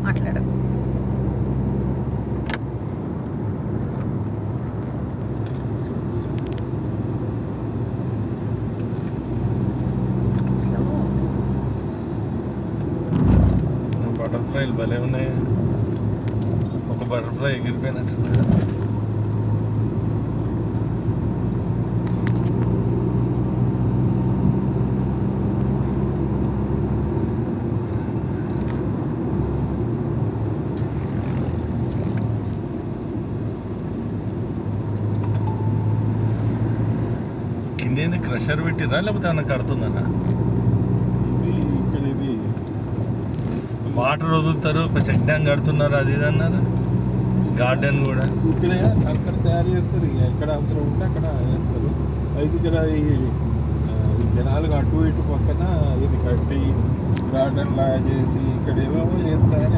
మాట్లాడకు. బటర్ఫ్లైలు భలే ఉన్నాయి. ఒక బటర్ఫ్లై ఎగిరిపోయినట్టు. కింద క్రషర్ పెట్టిరా లేకపోతే ఏమన్నా కడుతుందన్నా? ఇది వాటర్ వదులుతారు, ఒక చెక్ డ్యామ్ కడుతున్నారు, అది ఇది అన్నారు. గార్డెన్ కూడా ఇక్కడ అక్కడ తయారు చేస్తారు. ఎక్కడ అవసరం ఉంటే అక్కడ వేస్తారు. అయితే ఇక్కడ ఈ జనాలుగా అటు ఇటు పక్కన ఇది కట్టి గార్డెన్ లాగా చేసి ఇక్కడ ఏమేమో చేస్తారు.